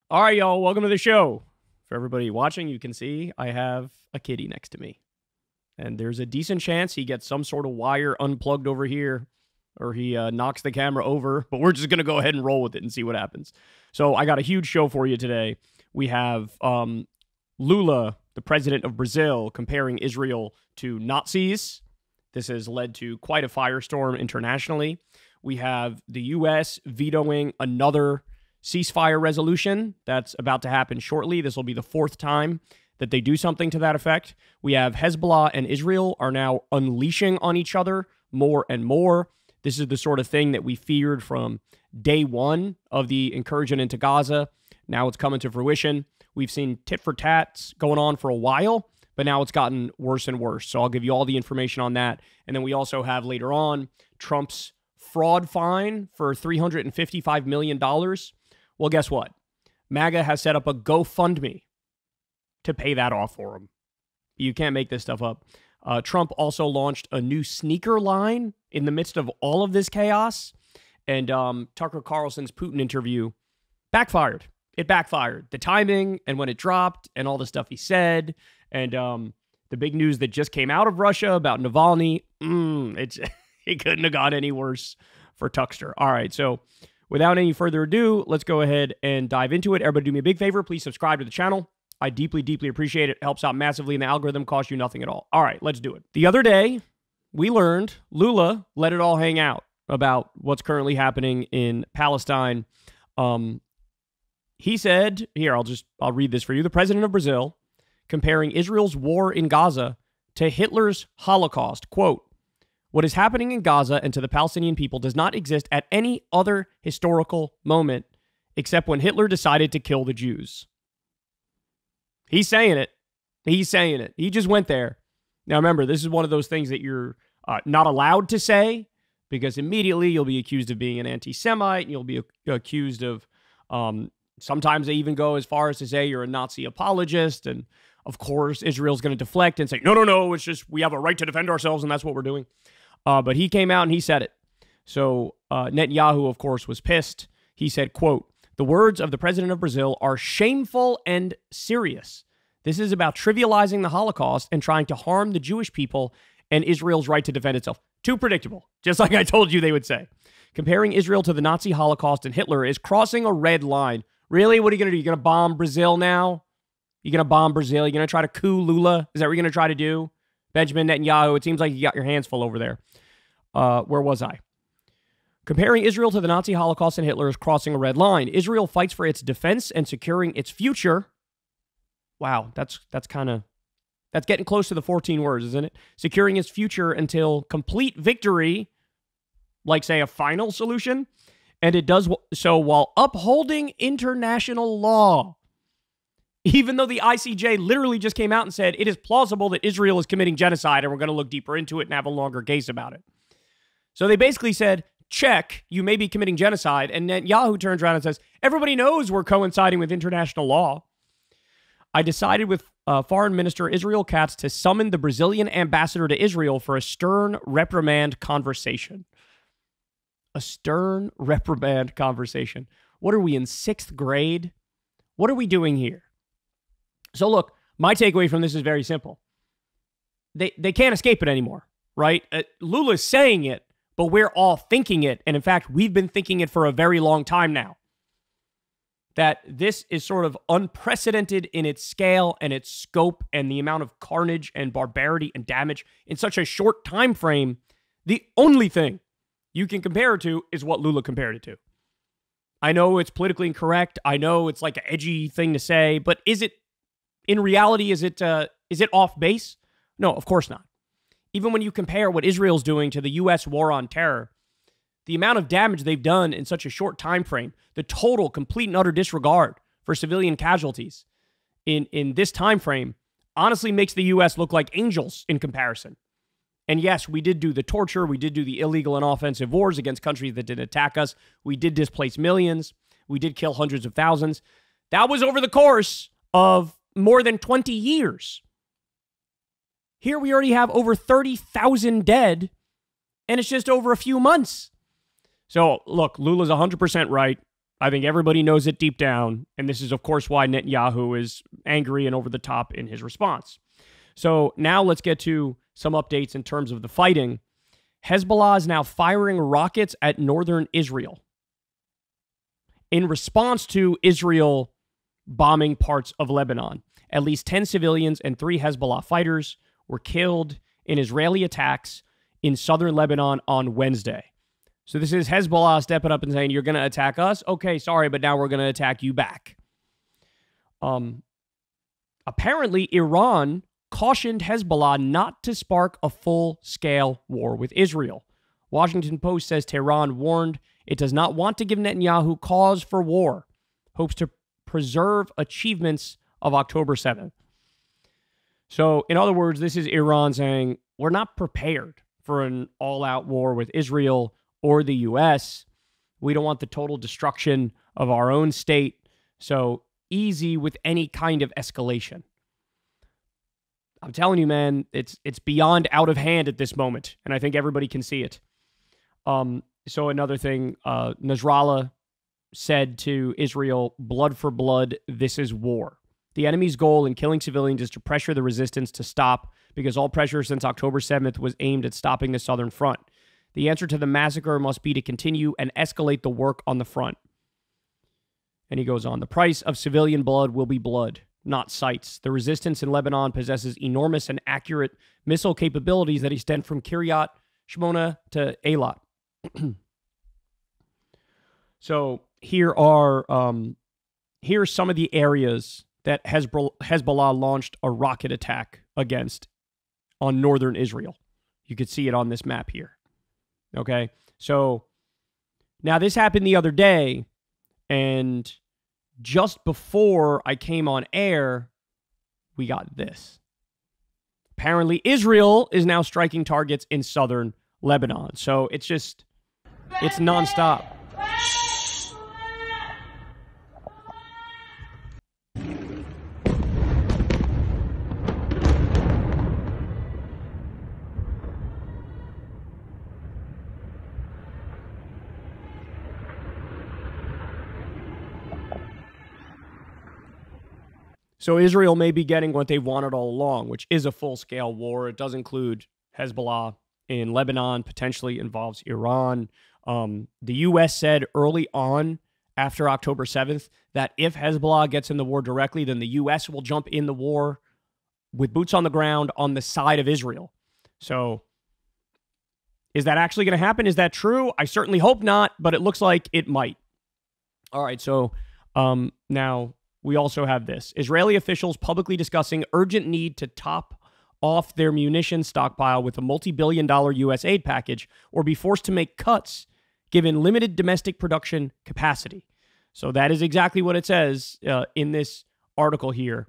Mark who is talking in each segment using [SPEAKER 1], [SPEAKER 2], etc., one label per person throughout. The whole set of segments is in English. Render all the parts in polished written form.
[SPEAKER 1] All right, y'all, welcome to the show. For everybody watching, you can see I have a kitty next to me. And there's a decent chance he gets some sort of wire unplugged over here, or he knocks the camera over, but we're just going to go ahead and roll with it and see what happens. So I got a huge show for you today. We have Lula, the president of Brazil, comparing Israel to Nazis. This has led to quite a firestorm internationally. We have the U.S. vetoing another ceasefire resolution that's about to happen shortly. This will be the fourth time that they do something to that effect. We have Hezbollah and Israel are now unleashing on each other more and more. This is the sort of thing that we feared from day one of the incursion into Gaza. Now it's coming to fruition. We've seen tit for tats going on for a while, but now it's gotten worse and worse. So I'll give you all the information on that. And then we also have later on Trump's fraud fine for $355 million. Well, guess what? MAGA has set up a GoFundMe to pay that off for him. You can't make this stuff up. Trump also launched a new sneaker line in the midst of all of this chaos. And Tucker Carlson's Putin interview backfired. It backfired. The timing and when it dropped and all the stuff he said. And the big news that just came out of Russia about Navalny. It couldn't have gone any worse for Tuckster. All right, so without any further ado, let's go ahead and dive into it. Everybody do me a big favor. Please subscribe to the channel. I deeply, deeply appreciate it. It helps out massively in the algorithm. Costs you nothing at all. All right, let's do it. The other day, we learned Lula let it all hang out about what's currently happening in Palestine. He said, here, I'll read this for you. The president of Brazil, comparing Israel's war in Gaza to Hitler's Holocaust. Quote, "What is happening in Gaza and to the Palestinian people does not exist at any other historical moment except when Hitler decided to kill the Jews." He's saying it. He's saying it. He just went there. Now, remember, this is one of those things that you're not allowed to say because immediately you'll be accused of being an anti-Semite and you'll be accused of, sometimes they even go as far as to say you're a Nazi apologist. And, of course, Israel's going to deflect and say, no, it's just we have a right to defend ourselves and that's what we're doing. But he came out and he said it. So Netanyahu, of course, was pissed. He said, quote, "The words of the president of Brazil are shameful and serious. This is about trivializing the Holocaust and trying to harm the Jewish people and Israel's right to defend itself." Too predictable, just like I told you they would say. Comparing Israel to the Nazi Holocaust and Hitler is crossing a red line. Really? What are you going to do? You're going to bomb Brazil now? You're going to bomb Brazil? You're going to try to coup Lula? Is that what you're going to try to do? Benjamin Netanyahu, it seems like you got your hands full over there. Where was I? Comparing Israel to the Nazi Holocaust and Hitler is crossing a red line. Israel fights for its defense and securing its future. Wow, that's getting close to the 14 words, isn't it? Securing its future until complete victory, like, say, a final solution. And it does so while upholding international law. Even though the ICJ literally just came out and said it is plausible that Israel is committing genocide and we're going to look deeper into it and have a longer case about it. So they basically said, check, you may be committing genocide. And then Yahoo turns around and says, everybody knows we're coinciding with international law. I decided with Foreign Minister Israel Katz to summon the Brazilian ambassador to Israel for a stern reprimand conversation. A stern reprimand conversation. What are we in 6th grade? What are we doing here? So look, my takeaway from this is very simple. They can't escape it anymore, right? Lula's saying it, but we're all thinking it. And in fact, we've been thinking it for a very long time now. That this is sort of unprecedented in its scale and its scope and the amount of carnage and barbarity and damage in such a short time frame. The only thing you can compare it to is what Lula compared it to. I know it's politically incorrect. I know it's like an edgy thing to say, but is it, in reality, is it off base? No, of course not. Even when you compare what Israel's doing to the U.S. war on terror, the amount of damage they've done in such a short time frame, the total, complete and utter disregard for civilian casualties in this time frame, honestly makes the U.S. look like angels in comparison. And yes, we did do the torture. We did do the illegal and offensive wars against countries that didn't attack us. We did displace millions. We did kill hundreds of thousands. That was over the course of more than 20 years. Here we already have over 30,000 dead, and it's just over a few months. So, look, Lula's 100% right. I think everybody knows it deep down, and this is, of course, why Netanyahu is angry and over the top in his response. So now let's get to some updates in terms of the fighting. Hezbollah is now firing rockets at northern Israel in response to Israel bombing parts of Lebanon. At least 10 civilians and 3 Hezbollah fighters were killed in Israeli attacks in southern Lebanon on Wednesday. So this is Hezbollah stepping up and saying, you're going to attack us? Okay, sorry, but now we're going to attack you back. Apparently, Iran cautioned Hezbollah not to spark a full-scale war with Israel. Washington Post says Tehran warned it does not want to give Netanyahu cause for war, hopes to preserve achievements of October 7th. So, in other words, this is Iran saying, we're not prepared for an all-out war with Israel or the U.S. We don't want the total destruction of our own state, so easy with any kind of escalation. I'm telling you, man, it's beyond out of hand at this moment, and I think everybody can see it. So another thing, Nasrallah said to Israel, blood for blood, this is war. The enemy's goal in killing civilians is to pressure the resistance to stop, because all pressure since October 7th was aimed at stopping the southern front. The answer to the massacre must be to continue and escalate the work on the front. And he goes on, the price of civilian blood will be blood, not sights. The resistance in Lebanon possesses enormous and accurate missile capabilities that extend from Kiryat Shmona to Eilat. So here are here's some of the areas that Hezbollah launched a rocket attack against on northern Israel. You could see it on this map here. Okay, so now this happened the other day, and just before I came on air, we got this. Apparently, Israel is now striking targets in southern Lebanon. So it's nonstop. So Israel may be getting what they've wanted all along, which is a full-scale war. It does include Hezbollah in Lebanon, potentially involves Iran. The U.S. said early on, after October 7th, that if Hezbollah gets in the war directly, then the U.S. will jump in the war with boots on the ground on the side of Israel. So is that actually going to happen? Is that true? I certainly hope not, but it looks like it might. All right, so now we also have this. Israeli officials publicly discussing urgent need to top off their munitions stockpile with a multi-billion-dollar U.S. aid package or be forced to make cuts given limited domestic production capacity. So that is exactly what it says in this article here.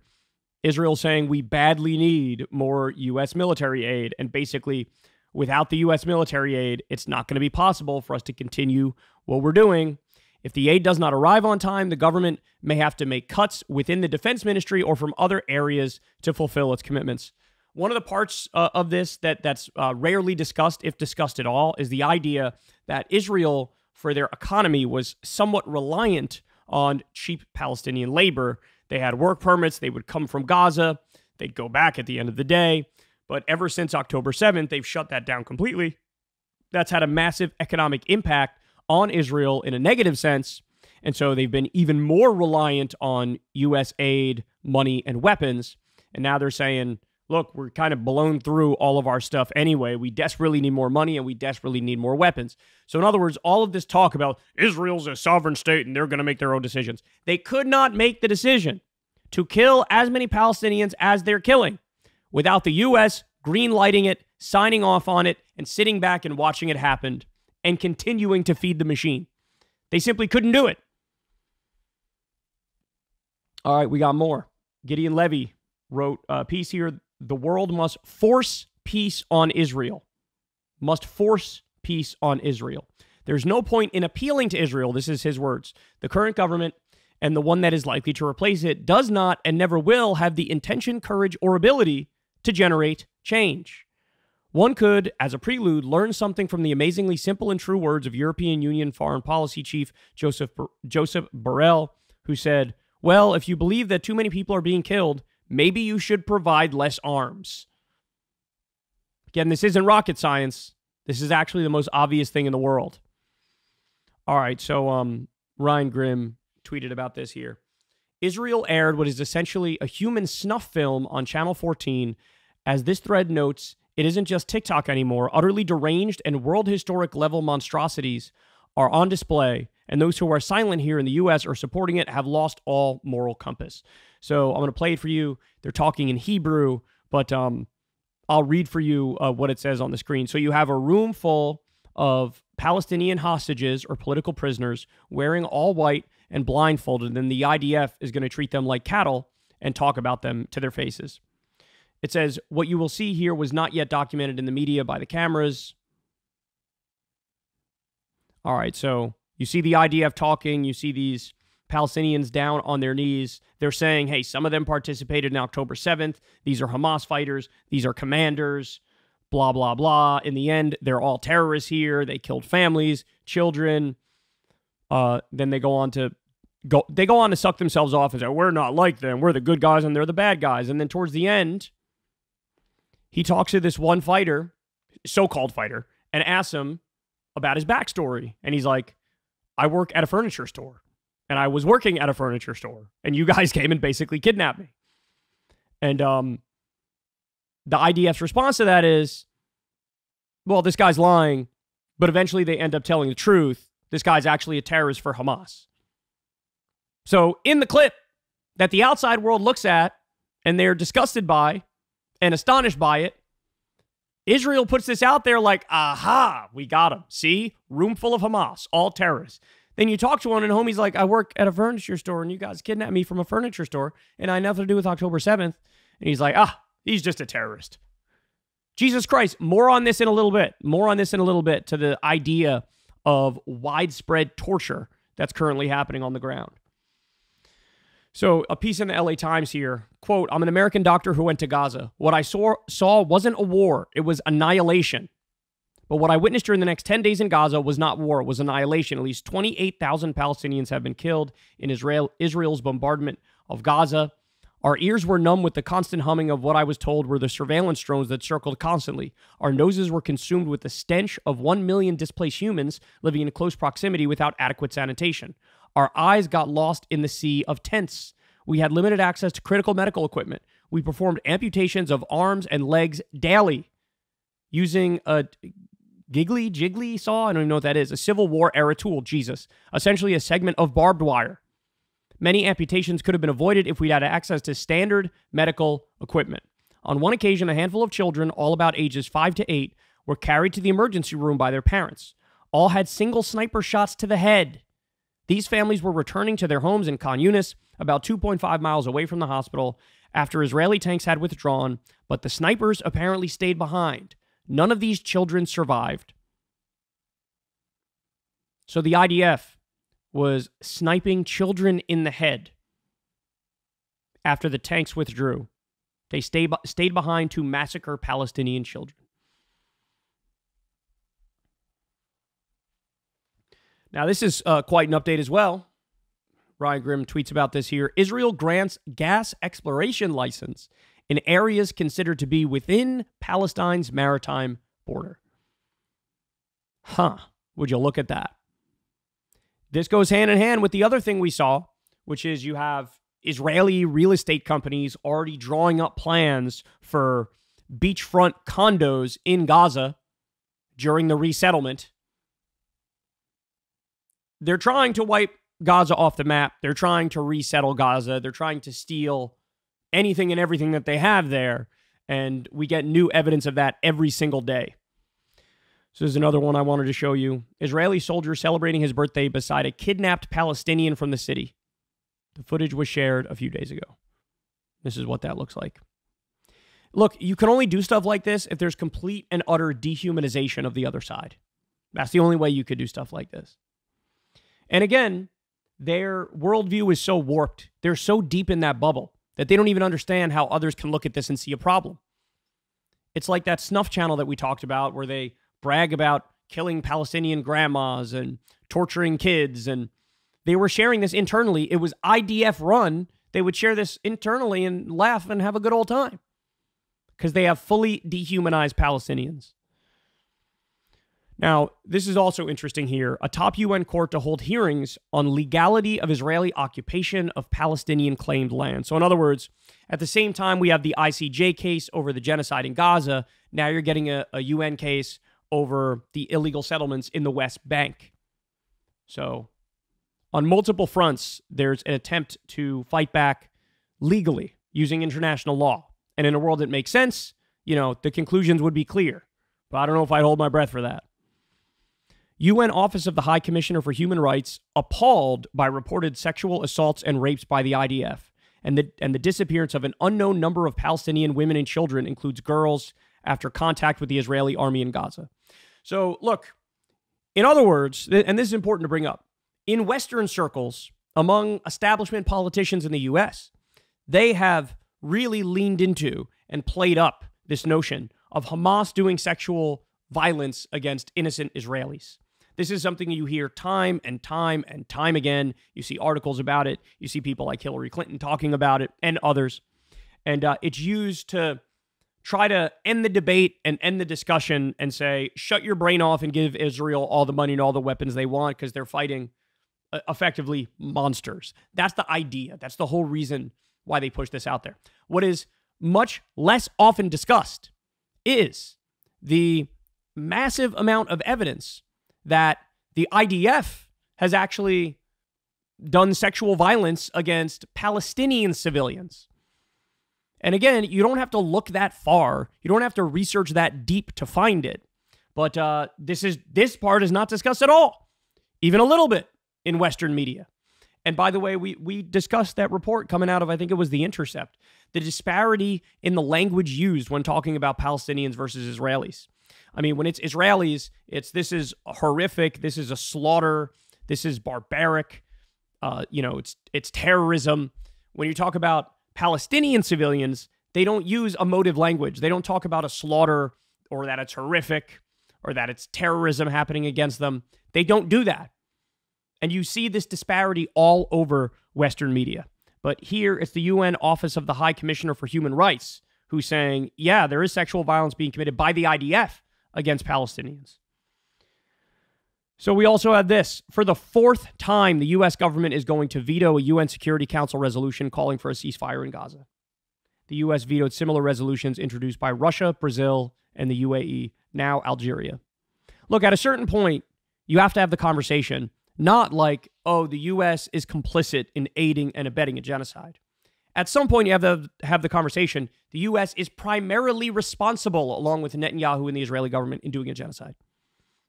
[SPEAKER 1] Israel saying we badly need more U.S. military aid, and basically without the U.S. military aid, it's not going to be possible for us to continue what we're doing. If the aid does not arrive on time, the government may have to make cuts within the defense ministry or from other areas to fulfill its commitments. One of the parts of this that's rarely discussed, if discussed at all, is the idea that Israel, for their economy, was somewhat reliant on cheap Palestinian labor. They had work permits. They would come from Gaza. They'd go back at the end of the day. But ever since October 7th, they've shut that down completely. That's had a massive economic impact on Israel in a negative sense, and so they've been even more reliant on U.S. aid, money, and weapons, and now they're saying, look, we're kind of blown through all of our stuff anyway. We desperately need more money, and we desperately need more weapons. So in other words, all of this talk about Israel's a sovereign state and they're going to make their own decisions, they could not make the decision to kill as many Palestinians as they're killing without the U.S. green-lighting it, signing off on it, and sitting back and watching it happen and continuing to feed the machine. They simply couldn't do it. All right, we got more. Gideon Levy wrote a piece here. The world must force peace on Israel. Must force peace on Israel. There's no point in appealing to Israel. This is his words. The current government and the one that is likely to replace it does not and never will have the intention, courage, or ability to generate change. One could, as a prelude, learn something from the amazingly simple and true words of European Union Foreign Policy Chief Joseph Borrell, who said, well, if you believe that too many people are being killed, maybe you should provide less arms. Again, this isn't rocket science. This is actually the most obvious thing in the world. All right, so Ryan Grimm tweeted about this here. Israel aired what is essentially a human snuff film on Channel 14. As this thread notes, it isn't just TikTok anymore. Utterly deranged and world historic level monstrosities are on display, and those who are silent here in the U.S. or supporting it have lost all moral compass. So I'm going to play it for you. They're talking in Hebrew, but I'll read for you what it says on the screen. So you have a room full of Palestinian hostages or political prisoners wearing all white and blindfolded, and the IDF is going to treat them like cattle and talk about them to their faces. It says, what you will see here was not yet documented in the media by the cameras. All right, so you see the IDF talking. You see these Palestinians down on their knees. They're saying, hey, some of them participated in October 7th. These are Hamas fighters. These are commanders, blah, blah, blah. In the end, they're all terrorists here. They killed families, children. Then they go on to suck themselves off and say, we're not like them. We're the good guys and they're the bad guys. And then towards the end, he talks to this one fighter, so-called fighter, and asks him about his backstory. And he's like, I work at a furniture store. And I was working at a furniture store. And you guys came and basically kidnapped me. And the IDF's response to that is, well, this guy's lying. But eventually they end up telling the truth. This guy's actually a terrorist for Hamas. So in the clip that the outside world looks at and they're disgusted by and astonished by it, Israel puts this out there like, aha, we got him. See? Room full of Hamas, all terrorists. Then you talk to one and homie's like, I work at a furniture store and you guys kidnapped me from a furniture store and I had nothing to do with October 7th. And he's like, he's just a terrorist. Jesus Christ, more on this in a little bit. More on this in a little bit to the idea of widespread torture that's currently happening on the ground. So a piece in the LA Times here, quote, I'm an American doctor who went to Gaza. What I saw wasn't a war. It was annihilation. But what I witnessed during the next 10 days in Gaza was not war. It was annihilation. At least 28,000 Palestinians have been killed in Israel's bombardment of Gaza. Our ears were numb with the constant humming of what I was told were the surveillance drones that circled constantly. Our noses were consumed with the stench of 1 million displaced humans living in close proximity without adequate sanitation. Our eyes got lost in the sea of tents. We had limited access to critical medical equipment. We performed amputations of arms and legs daily using a jiggly saw. I don't even know what that is. A Civil War era tool. Jesus. Essentially a segment of barbed wire. Many amputations could have been avoided if we had access to standard medical equipment. On one occasion, a handful of children, all about ages 5 to 8, were carried to the emergency room by their parents. All had single sniper shots to the head. These families were returning to their homes in Khan Yunis, about 2.5 miles away from the hospital, after Israeli tanks had withdrawn, but the snipers apparently stayed behind. None of these children survived. So the IDF was sniping children in the head after the tanks withdrew. They stayed behind to massacre Palestinian children. Now, this is quite an update as well. Ryan Grimm tweets about this here. Israel grants gas exploration license in areas considered to be within Palestine's maritime border. Would you look at that? This goes hand in hand with the other thing we saw, which is you have Israeli real estate companies already drawing up plans for beachfront condos in Gaza during the resettlement. They're trying to wipe Gaza off the map. They're trying to resettle Gaza. They're trying to steal anything and everything that they have there. And we get new evidence of that every single day. So there's another one I wanted to show you. Israeli soldier celebrating his birthday beside a kidnapped Palestinian from the city. The footage was shared a few days ago. This is what that looks like. Look, you can only do stuff like this if there's complete and utter dehumanization of the other side. That's the only way you could do stuff like this. And again, their worldview is so warped. They're so deep in that bubble that they don't even understand how others can look at this and see a problem. It's like that snuff channel that we talked about where they brag about killing Palestinian grandmas and torturing kids. And they were sharing this internally. It was IDF run. They would share this internally and laugh and have a good old time because they have fully dehumanized Palestinians. Now, this is also interesting here. A top UN court to hold hearings on legality of Israeli occupation of Palestinian claimed land. So in other words, at the same time we have the ICJ case over the genocide in Gaza, now you're getting a UN case over the illegal settlements in the West Bank. So on multiple fronts, there's an attempt to fight back legally using international law. And in a world that makes sense, the conclusions would be clear. But I don't know if I'd hold my breath for that. UN Office of the High Commissioner for Human Rights appalled by reported sexual assaults and rapes by the IDF, and the disappearance of an unknown number of Palestinian women and children, includes girls, after contact with the Israeli army in Gaza. So, look, in other words, and this is important to bring up, in Western circles, among establishment politicians in the U.S., they have really leaned into and played up this notion of Hamas doing sexual violence against innocent Israelis. This is something you hear time and time and time again. You see articles about it. You see people like Hillary Clinton talking about it and others. And it's used to try to end the debate and end the discussion and say, shut your brain off and give Israel all the money and all the weapons they want because they're fighting effectively monsters. That's the idea. That's the whole reason why they push this out there. What is much less often discussed is the massive amount of evidence that the IDF has actually done sexual violence against Palestinian civilians. And again, you don't have to look that far. You don't have to research that deep to find it. But this part is not discussed at all, even a little bit in Western media. And by the way, we discussed that report coming out of, I think it was The Intercept, the disparity in the language used when talking about Palestinians versus Israelis. I mean, when it's Israelis, this is horrific, this is a slaughter, this is barbaric, it's terrorism. When you talk about Palestinian civilians, they don't use emotive language. They don't talk about a slaughter or that it's horrific or that it's terrorism happening against them. They don't do that. And you see this disparity all over Western media. But here it's the UN Office of the High Commissioner for Human Rights who's saying, yeah, there is sexual violence being committed by the IDF against Palestinians. So we also have this. For the fourth time, the U.S. government is going to veto a UN Security Council resolution calling for a ceasefire in Gaza. The U.S. vetoed similar resolutions introduced by Russia, Brazil, and the UAE, now Algeria. Look, at a certain point, you have to have the conversation, not like, oh, the U.S. is complicit in aiding and abetting a genocide. At some point, you have to have the conversation, the U.S. is primarily responsible, along with Netanyahu and the Israeli government, in doing a genocide.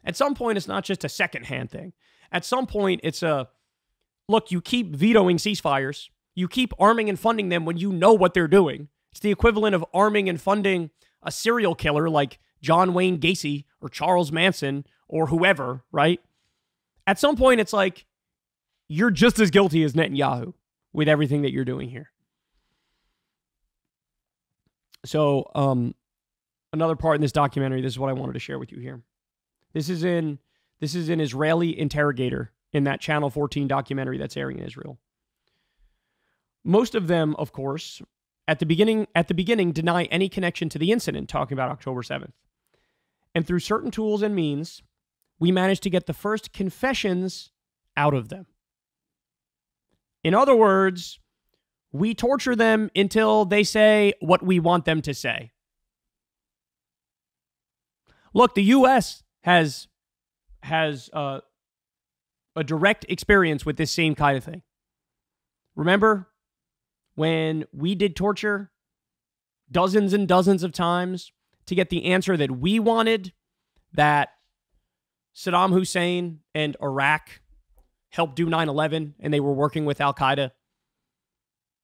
[SPEAKER 1] At some point, it's not just a secondhand thing. At some point, it's look, you keep vetoing ceasefires. You keep arming and funding them when you know what they're doing. It's the equivalent of arming and funding a serial killer like John Wayne Gacy or Charles Manson or whoever, right? At some point, it's like, you're just as guilty as Netanyahu with everything that you're doing here. So, another part in this documentary, this is what I wanted to share with you here. This is an Israeli interrogator in that Channel 14 documentary that's airing in Israel. Most of them, of course, at the beginning deny any connection to the incident, talking about October 7th. And through certain tools and means, we managed to get the first confessions out of them. In other words, we torture them until they say what we want them to say. Look, the U.S. has a direct experience with this same kind of thing. Remember when we did torture dozens and dozens of times to get the answer that we wanted, that Saddam Hussein and Iraq helped do 9/11 and they were working with Al-Qaeda?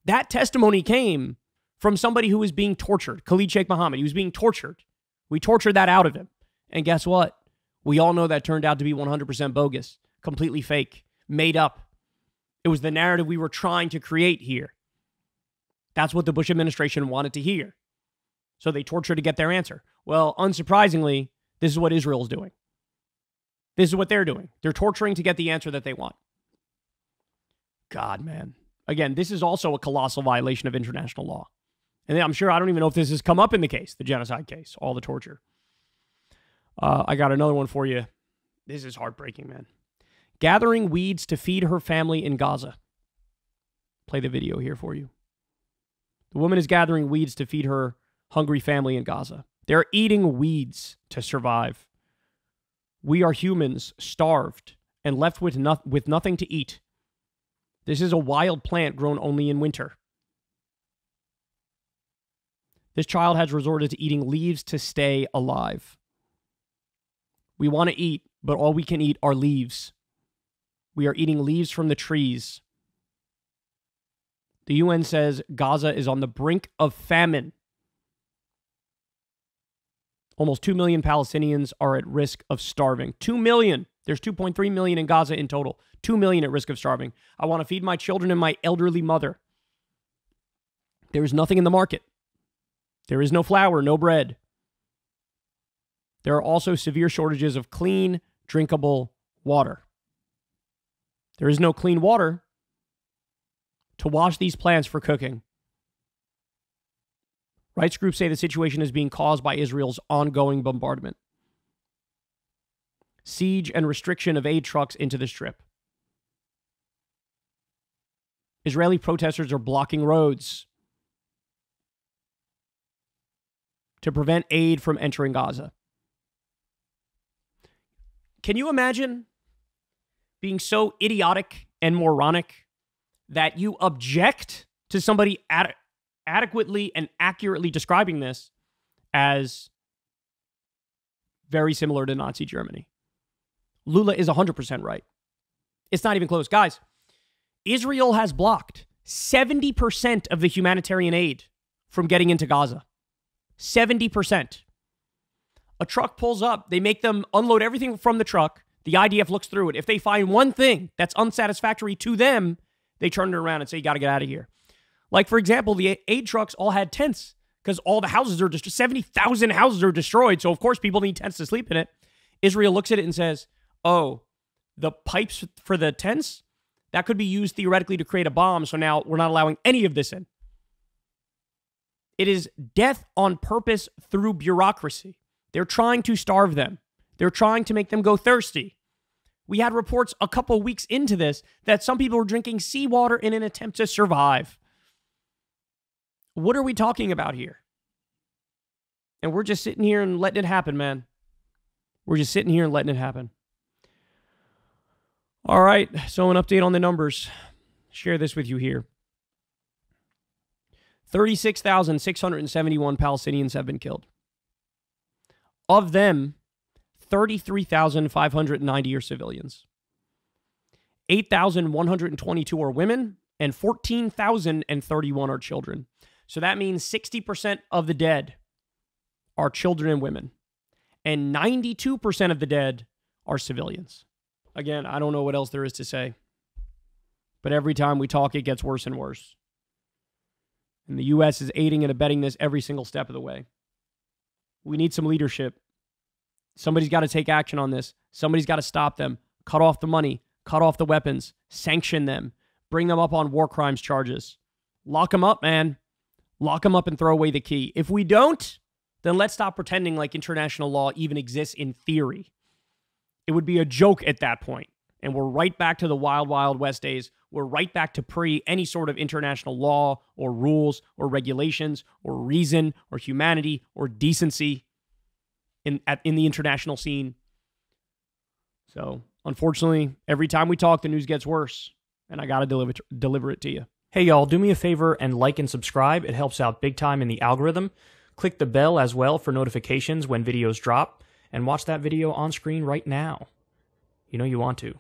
[SPEAKER 1] That testimony came from somebody who was being tortured. Khalid Sheikh Mohammed, he was being tortured. We tortured that out of him. And guess what? We all know that turned out to be 100% bogus, completely fake, made up. It was the narrative we were trying to create here. That's what the Bush administration wanted to hear. So they tortured to get their answer. Well, unsurprisingly, this is what Israel's doing. This is what they're doing. They're torturing to get the answer that they want. God, man. Again, this is also a colossal violation of international law. And I'm sure, I don't even know if this has come up in the case, the genocide case, all the torture. I got another one for you. This is heartbreaking, man. Gathering weeds to feed her family in Gaza. Play the video here for you. The woman is gathering weeds to feed her hungry family in Gaza. They're eating weeds to survive. We are humans, starved and left with nothing to eat. This is a wild plant grown only in winter. This child has resorted to eating leaves to stay alive. We want to eat, but all we can eat are leaves. We are eating leaves from the trees. The UN says Gaza is on the brink of famine. Almost 2 million Palestinians are at risk of starving. 2 million. There's 2.3 million in Gaza in total. 2 million at risk of starving. I want to feed my children and my elderly mother. There is nothing in the market. There is no flour, no bread. There are also severe shortages of clean, drinkable water. There is no clean water to wash these plants for cooking. Rights groups say the situation is being caused by Israel's ongoing bombardment, siege, and restriction of aid trucks into the Strip. Israeli protesters are blocking roads to prevent aid from entering Gaza. Can you imagine being so idiotic and moronic that you object to somebody adequately and accurately describing this as very similar to Nazi Germany? Lula is 100% right. It's not even close. Guys, Israel has blocked 70% of the humanitarian aid from getting into Gaza. 70%. A truck pulls up. They make them unload everything from the truck. The IDF looks through it. If they find one thing that's unsatisfactory to them, they turn it around and say, you got to get out of here. Like, for example, the aid trucks all had tents because all the houses are just 70,000 houses are destroyed. So, of course, people need tents to sleep in it. Israel looks at it and says, oh, the pipes for the tents, that could be used theoretically to create a bomb. So now we're not allowing any of this in. It is death on purpose through bureaucracy. They're trying to starve them. They're trying to make them go thirsty. We had reports a couple weeks into this that some people were drinking seawater in an attempt to survive. What are we talking about here? And we're just sitting here and letting it happen, man. We're just sitting here and letting it happen. All right, so an update on the numbers. Share this with you here. 36,671 Palestinians have been killed. Of them, 33,590 are civilians. 8,122 are women, and 14,031 are children. So that means 60% of the dead are children and women, and 92% of the dead are civilians. Again, I don't know what else there is to say, but every time we talk, it gets worse and worse. And the U.S. is aiding and abetting this every single step of the way. We need some leadership. Somebody's got to take action on this. Somebody's got to stop them, cut off the money, cut off the weapons, sanction them, bring them up on war crimes charges. Lock them up, man. Lock them up and throw away the key. If we don't, then let's stop pretending like international law even exists in theory. It would be a joke at that point. And we're right back to the wild, wild West days. We're right back to pre any sort of international law or rules or regulations or reason or humanity or decency in the international scene. So, unfortunately, every time we talk, the news gets worse. And I got to deliver it to you. Hey, y'all, do me a favor and like and subscribe. It helps out big time in the algorithm. Click the bell as well for notifications when videos drop. And watch that video on screen right now. You know you want to.